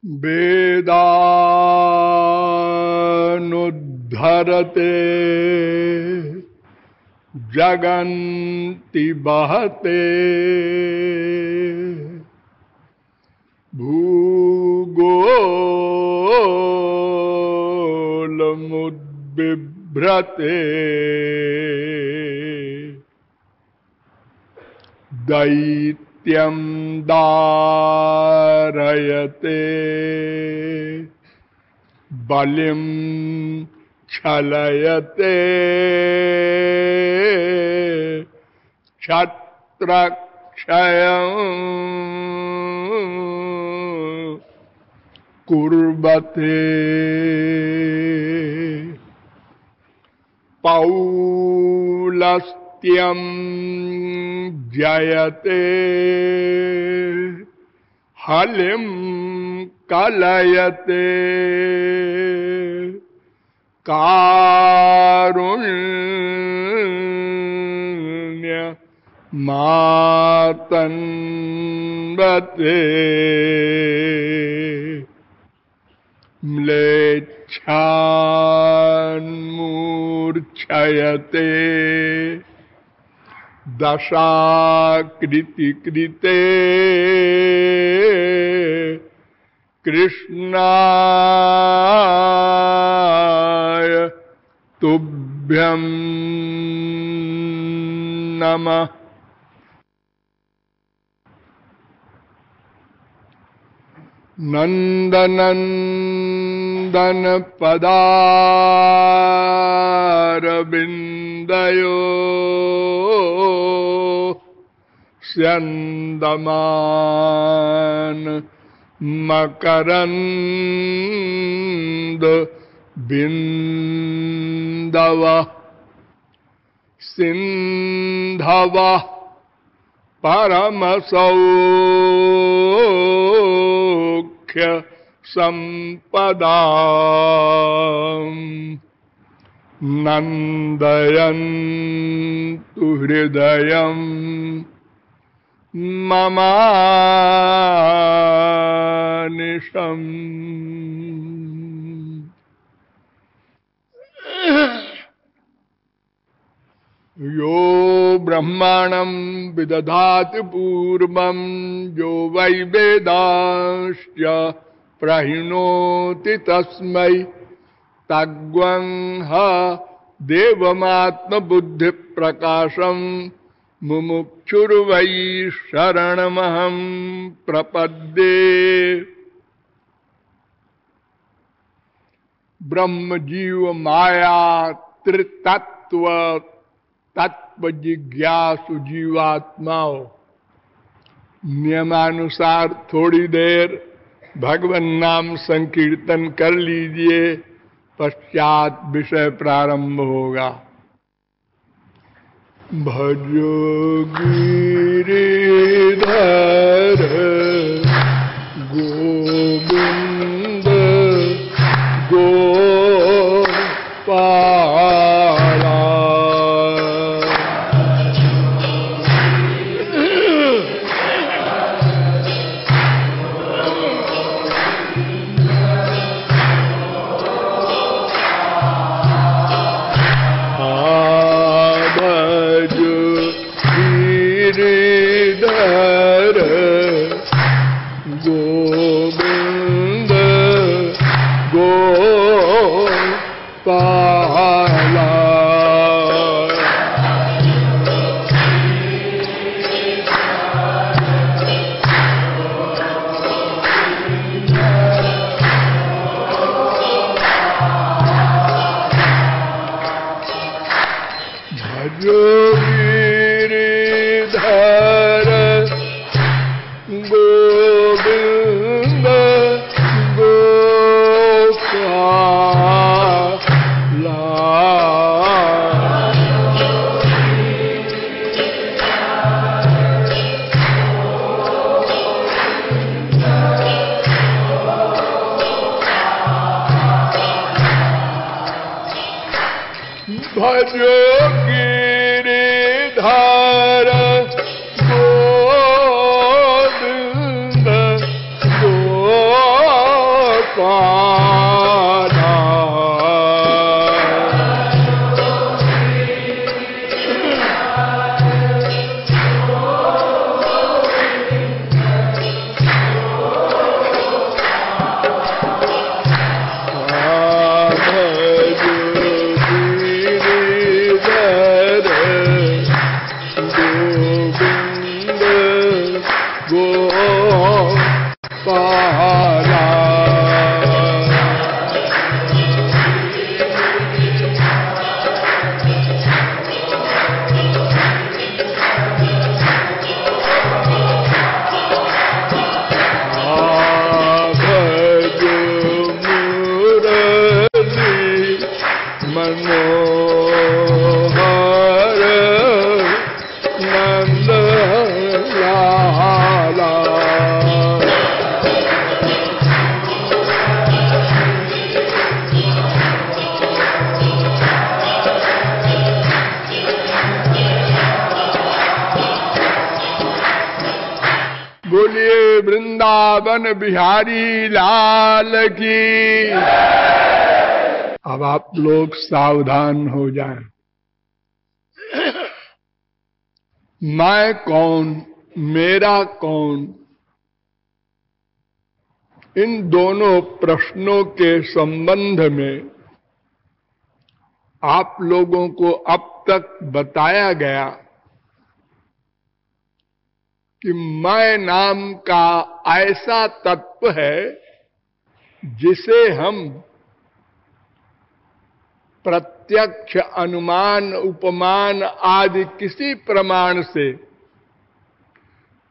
वेदानुद्धरते जगन्ति बहते भूगोलमुद्बिभ्रते दैत्यं दारयते बलिं छलयते छत्रक्षयं कुर्वते पौलस्त्यं जयते हलिं कलयते कारुण्य मातन्वते म्लेच्छान्मूर्छयते दशाकृतिकृते कृष्णाय तुभ्यं नमः। नंदनंदन पदारविंदयो स्यन्दमान मकरंद बिंदव सिंधव परम सौख्य संपदा नंदयन्तु हृदयं ममानिशम्। यो ब्रह्माणं विदधाति पूर्वं यो वै वेदांश्च प्रहिणोति तस्मै तग्वंह देवमात्मबुद्धिप्रकाशं मुमुक्षुर्वै शरणमहं प्रपद्ये। ब्रह्म जीव माया त्रितत्व तत्व जिज्ञासु जीवात्माओं, नियमानुसार थोड़ी देर भगवान नाम संकीर्तन कर लीजिए, पश्चात विषय प्रारंभ होगा। भजो गिरिधर गोविंद गोपाला गोविंद गोपाला। भजो गिरिधर गोविंद गोपाला। भजो गिरिधर गोविंद गोपाला। नंद लाला। बोलिए वृंदावन बिहारी लाल की। अब आप लोग सावधान हो जाएं। मैं कौन, मेरा कौन, इन दोनों प्रश्नों के संबंध में आप लोगों को अब तक बताया गया कि मैं नाम का ऐसा तत्व है जिसे हम प्रत्यक्ष, अनुमान, उपमान आदि किसी प्रमाण से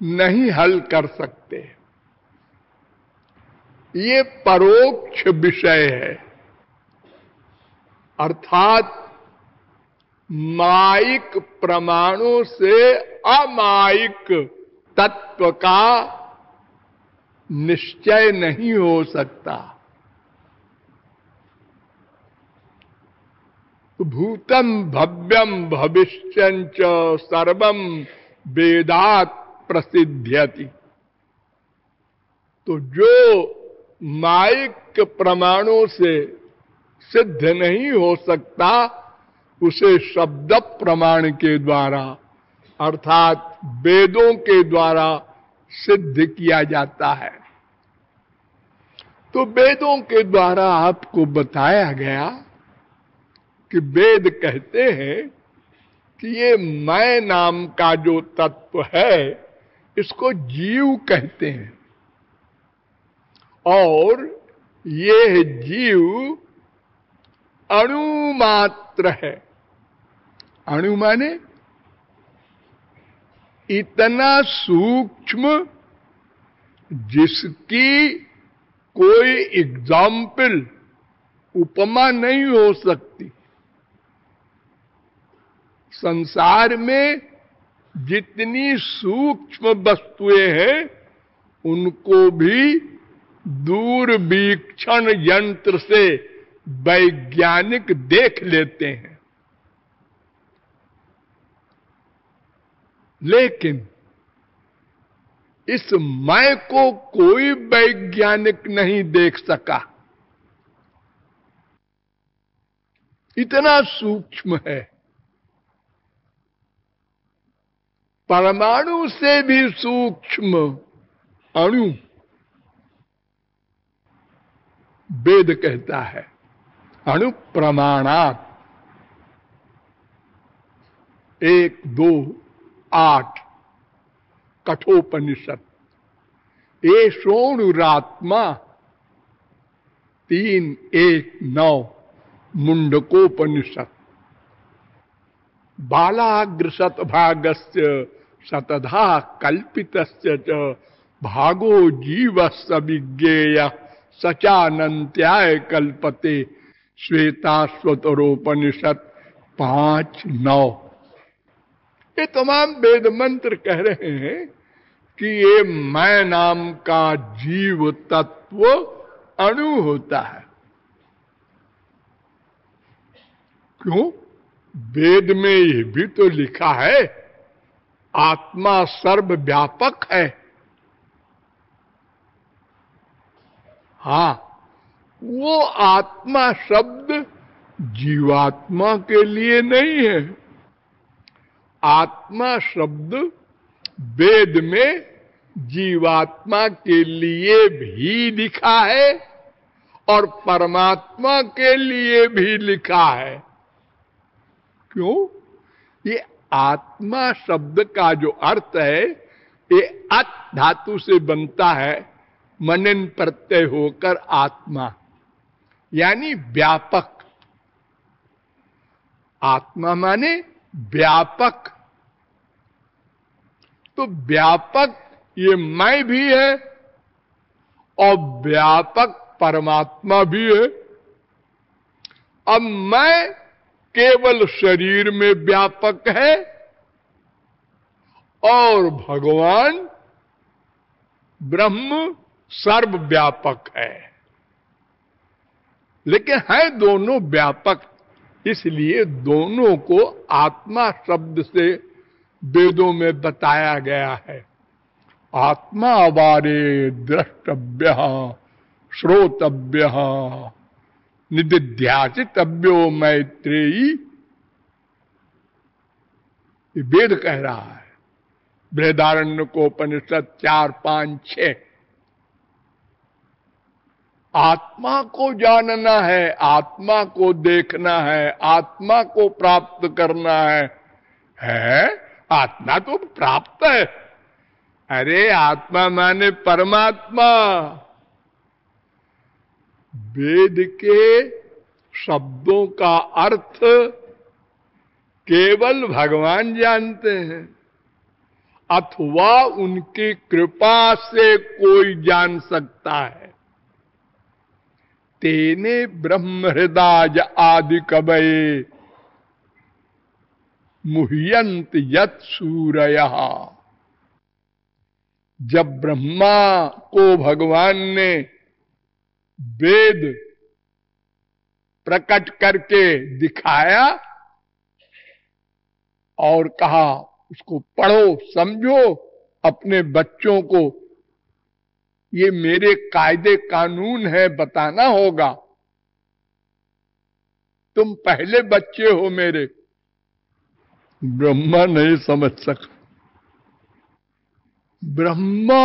नहीं हल कर सकते। ये परोक्ष विषय है, अर्थात मायिक प्रमाणों से अमायिक तत्व का निश्चय नहीं हो सकता। भूतम भव्यम भविष्यंच सर्वम वेदात् प्रसिद्ध्यति। तो जो मायिक प्रमाणों से सिद्ध नहीं हो सकता उसे शब्द प्रमाण के द्वारा अर्थात वेदों के द्वारा सिद्ध किया जाता है। तो वेदों के द्वारा आपको बताया गया कि वेद कहते हैं कि ये मैं नाम का जो तत्व है इसको जीव कहते हैं और ये जीव अणु मात्र है। अणु माने इतना सूक्ष्म जिसकी कोई एग्जाम्पल, उपमा नहीं हो सकती। संसार में जितनी सूक्ष्म वस्तुएं हैं उनको भी दूरवीक्षण यंत्र से वैज्ञानिक देख लेते हैं, लेकिन इस मैं को कोई वैज्ञानिक नहीं देख सका। इतना सूक्ष्म है, परमाणु से भी सूक्ष्म अणु वेद कहता है। अणु प्रमाणात् 1, 2, 8 कठोपनिषद, एषोऽणुरात्मा 3, 1, 9 मुंडकोपनिषद, बालाग्रशतभागस्य शतधा कल्पितस्य च भागो जीवस्य विज्ञेयः सचानन्त्याय कल्पते, श्वेताश्वतरोपनिषद 5, 9। ये तमाम वेद मंत्र कह रहे हैं कि ये मैं नाम का जीव तत्व अणु होता है। क्यों? वेद में ये भी तो लिखा है आत्मा सर्वव्यापक है। हाँ, वो आत्मा शब्द जीवात्मा के लिए नहीं है। आत्मा शब्द वेद में जीवात्मा के लिए भी लिखा है और परमात्मा के लिए भी लिखा है। क्यों? ये आत्मा शब्द का जो अर्थ है ये अत धातु से बनता है, मनन प्रत्यय होकर आत्मा, यानी व्यापक। आत्मा माने व्यापक। तो व्यापक ये मैं भी है और व्यापक परमात्मा भी है। अब मैं केवल शरीर में व्यापक है और भगवान ब्रह्म सर्वव्यापक है। लेकिन है दोनों व्यापक, इसलिए दोनों को आत्मा शब्द से वेदों में बताया गया है। आत्मा वारे द्रष्टव्य श्रोतव्य निदिध्यासितव्यो मैत्रेयी, वेद कह रहा है। बृहदारण्यकोपनिषद 4, 5, 6। आत्मा को जानना है, आत्मा को देखना है, आत्मा को प्राप्त करना है? आत्मा तो प्राप्त है। अरे आत्मा माने परमात्मा। वेद के शब्दों का अर्थ केवल भगवान जानते हैं, अथवा उनकी कृपा से कोई जान सकता है। तेने ब्रह्म हृदय आदि कवये मुह्यंत यत् सूरयः। जब ब्रह्मा को भगवान ने वेद प्रकट करके दिखाया और कहा उसको पढ़ो, समझो, अपने बच्चों को ये मेरे कायदे कानून है बताना होगा, तुम पहले बच्चे हो मेरे। ब्रह्मा नहीं समझ सका। ब्रह्मा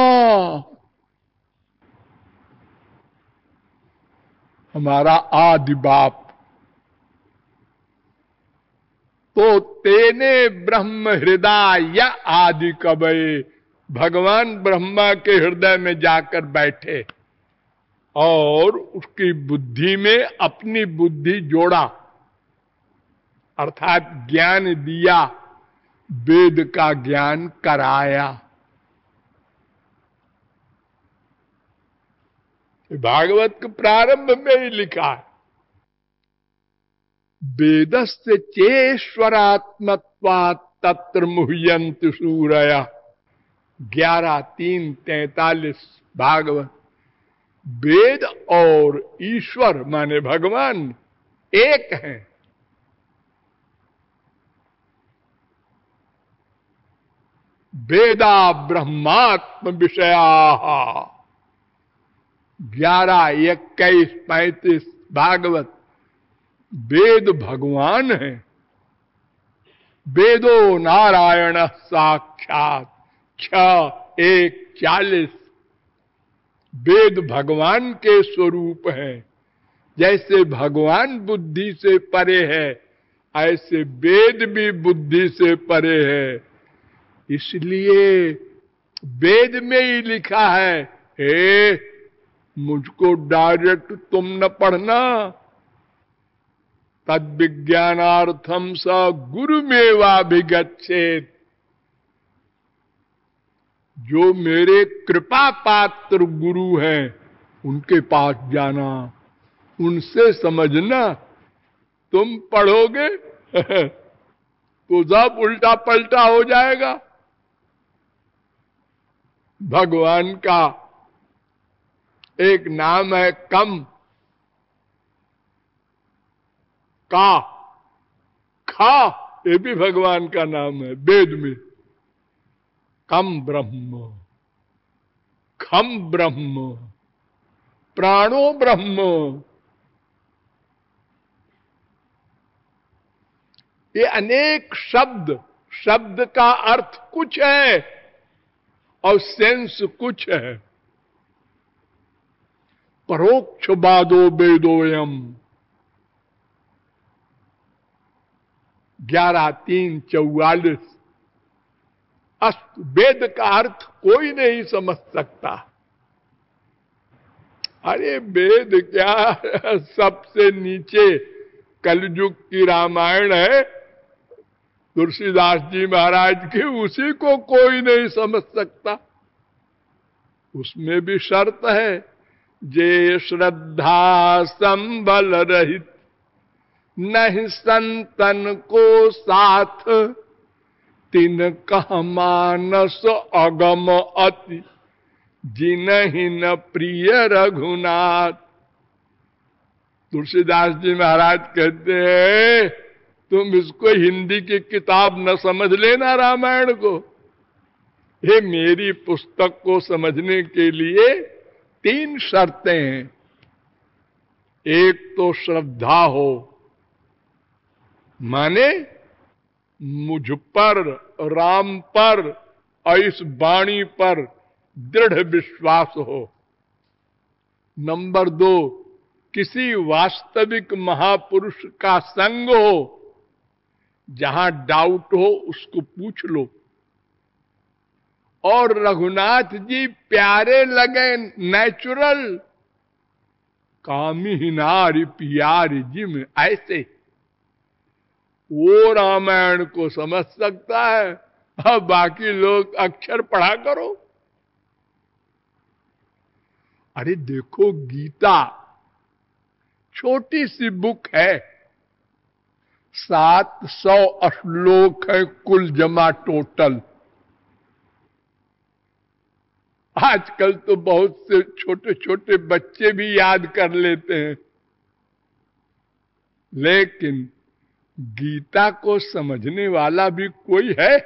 हमारा आदि बाप, तो तेने ब्रह्म हृदय आदि कवये, भगवान ब्रह्मा के हृदय में जाकर बैठे और उसकी बुद्धि में अपनी बुद्धि जोड़ा, अर्थात ज्ञान दिया, वेद का ज्ञान कराया। भागवत के प्रारंभ में ही लिखा है, वेदस्य चेश्वरात्मत्वात् तत्र मुह्यन्ति सूरयः। 11:3-43 भागवत। वेद और ईश्वर माने भगवान एक हैं। वेदा ब्रह्मात्म विषया। 11:21-35 भागवत। वेद भगवान है। वेदो नारायण साक्षात। 6:1-40। वेद भगवान के स्वरूप है। जैसे भगवान बुद्धि से परे है, ऐसे वेद भी बुद्धि से परे है। इसलिए वेद में ही लिखा है, हे मुझको डायरेक्ट तुम न पढ़ना, तद विज्ञानार्थम स गुरुमेवाभिगच्छेत्। जो मेरे कृपा पात्र गुरु हैं उनके पास जाना, उनसे समझना। तुम पढ़ोगे तो सब उल्टा पलटा हो जाएगा। भगवान का एक नाम है कम का खा, ये भी भगवान का नाम है वेद में। कम ब्रह्म, खम ब्रह्म, प्राणो ब्रह्म। ये अनेक शब्द, शब्द का अर्थ कुछ है और सेंस कुछ है। परोक्षवादो वेदोयम। 11:3-44। वेद का अर्थ कोई नहीं समझ सकता। अरे वेद क्या, सबसे नीचे कलयुग की रामायण है तुलसीदास जी महाराज की, उसी को कोई नहीं समझ सकता। उसमें भी शर्त है, जे श्रद्धा संबल रहित नहीं संतन को साथ, तिन कह मानस अगम अति, जिनहि न प्रिय रघुनाथ। तुलसीदास जी महाराज कहते हैं तुम इसको हिंदी की किताब न समझ लेना रामायण को। ये मेरी पुस्तक को समझने के लिए 3 शर्तें हैं। एक तो श्रद्धा हो, माने मुझ पर, राम पर और इस वाणी पर दृढ़ विश्वास हो। नंबर 2, किसी वास्तविक महापुरुष का संग हो, जहां डाउट हो उसको पूछ लो। और रघुनाथ जी प्यारे लगे, नेचुरल, कामी नारी प्यारी जिम, ऐसे वो रामायण को समझ सकता है। अब बाकी लोग अक्षर पढ़ा करो। अरे देखो, गीता छोटी सी बुक है, 700 श्लोक है कुल जमा टोटल। आजकल तो बहुत से छोटे छोटे बच्चे भी याद कर लेते हैं, लेकिन गीता को समझने वाला भी कोई है?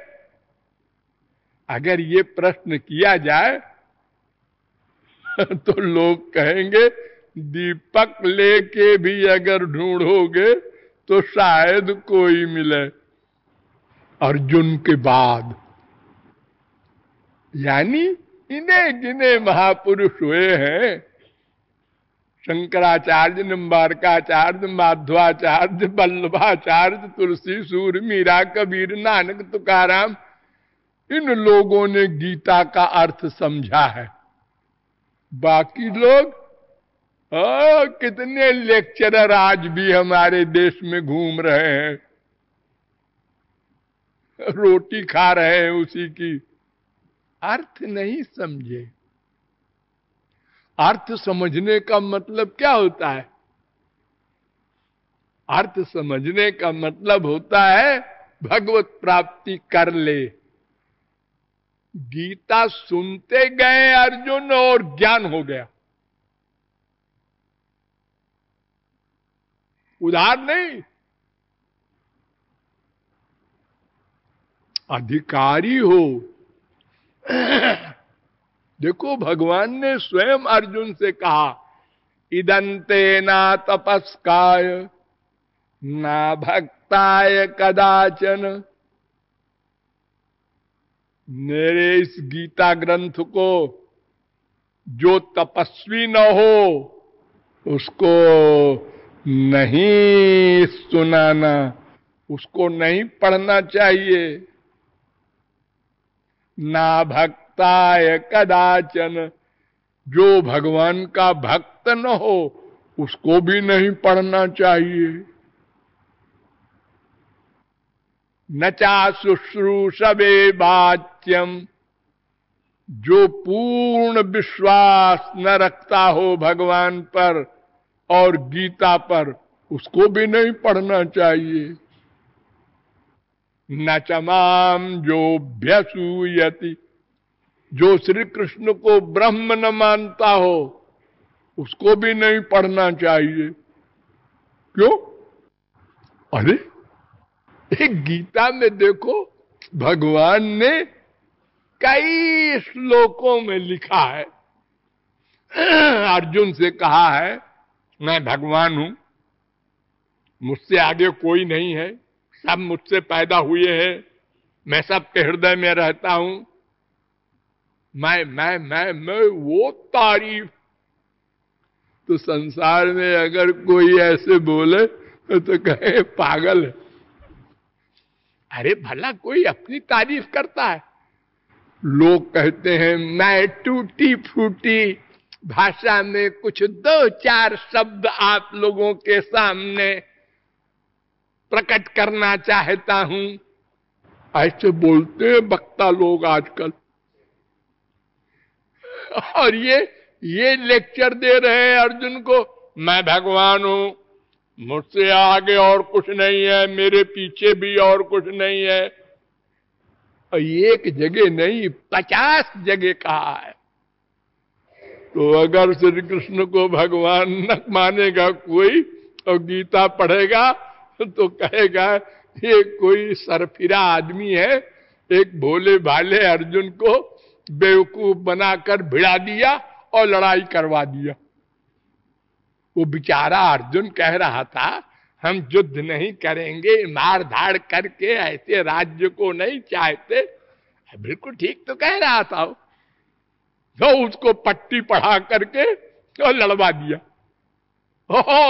अगर ये प्रश्न किया जाए तो लोग कहेंगे दीपक लेके भी अगर ढूंढोगे तो शायद कोई मिले। अर्जुन के बाद यानी इन्हें गिने महापुरुष हुए हैं। शंकराचार्य, निम्बारकाचार्य, माध्वाचार्य, वल्लभाचार्य, तुलसी, सूर, मीरा, कबीर, नानक, तुकाराम, इन लोगों ने गीता का अर्थ समझा है। बाकी लोग कितने लेक्चरर आज भी हमारे देश में घूम रहे हैं, रोटी खा रहे हैं उसी की, अर्थ नहीं समझे। अर्थ समझने का मतलब क्या होता है? अर्थ समझने का मतलब होता है भगवत प्राप्ति कर ले। गीता सुनते गए अर्जुन और ज्ञान हो गया, उधार नहीं। अधिकारी हो। देखो, भगवान ने स्वयं अर्जुन से कहा, इदंते ना तपस्काय ना भक्ताय कदाचन। मेरे इस गीता ग्रंथ को जो तपस्वी न हो उसको नहीं सुनाना, उसको नहीं पढ़ना चाहिए। ना भक्ताय कदाचन, जो भगवान का भक्त न हो उसको भी नहीं पढ़ना चाहिए। न चा शुश्रूषवे वाच्यम, जो पूर्ण विश्वास न रखता हो भगवान पर और गीता पर, उसको भी नहीं पढ़ना चाहिए। न चमाम जो भ्यसूयति, जो श्री कृष्ण को ब्रह्म न मानता हो उसको भी नहीं पढ़ना चाहिए। क्यों? अरे एक गीता में देखो, भगवान ने कई श्लोकों में लिखा है, अर्जुन से कहा है मैं भगवान हूं, मुझसे आगे कोई नहीं है, सब मुझसे पैदा हुए हैं, मैं सबके हृदय में रहता हूं, मैं वो तारीफ। तो संसार में अगर कोई ऐसे बोले तो कहे पागल है। अरे भला कोई अपनी तारीफ करता है? लोग कहते हैं मैं टूटी फूटी भाषा में कुछ 2-4 शब्द आप लोगों के सामने प्रकट करना चाहता हूं। ऐसे बोलते हैं वक्ता लोग आजकल, और ये लेक्चर दे रहे हैं अर्जुन को, मैं भगवान हूं, मुझसे आगे और कुछ नहीं है, मेरे पीछे भी और कुछ नहीं है। और एक जगह नहीं 50 जगह कहा है। तो अगर श्री कृष्ण को भगवान न मानेगा कोई और गीता पढ़ेगा तो कहेगा ये कोई सरफिरा आदमी है, एक भोले भाले अर्जुन को बेवकूफ बनाकर भिड़ा दिया और लड़ाई करवा दिया। वो बेचारा अर्जुन कह रहा था हम युद्ध नहीं करेंगे, मार धाड़ करके ऐसे राज्य को नहीं चाहते। बिल्कुल ठीक तो कह रहा था वो। तो उसको पट्टी पढ़ा करके और लड़वा दिया,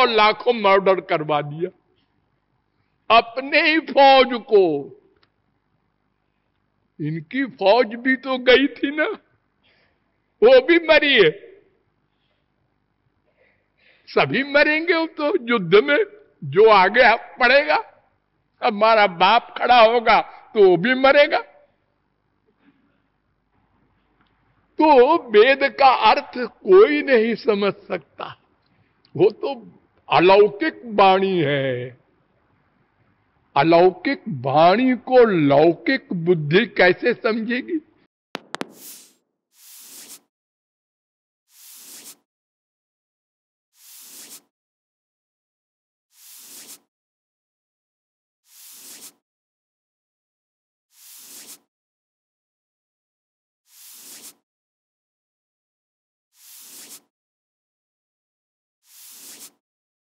लाखों मर्डर करवा दिया अपने ही फौज को। इनकी फौज भी तो गई थी ना, वो भी मरी है। सभी मरेंगे वो तो युद्ध में, जो आगे पड़ेगा। हमारा बाप खड़ा होगा तो वो भी मरेगा। तो वेद का अर्थ कोई नहीं समझ सकता, वो तो अलौकिक वाणी है। अलौकिक वाणी को लौकिक बुद्धि कैसे समझेगी?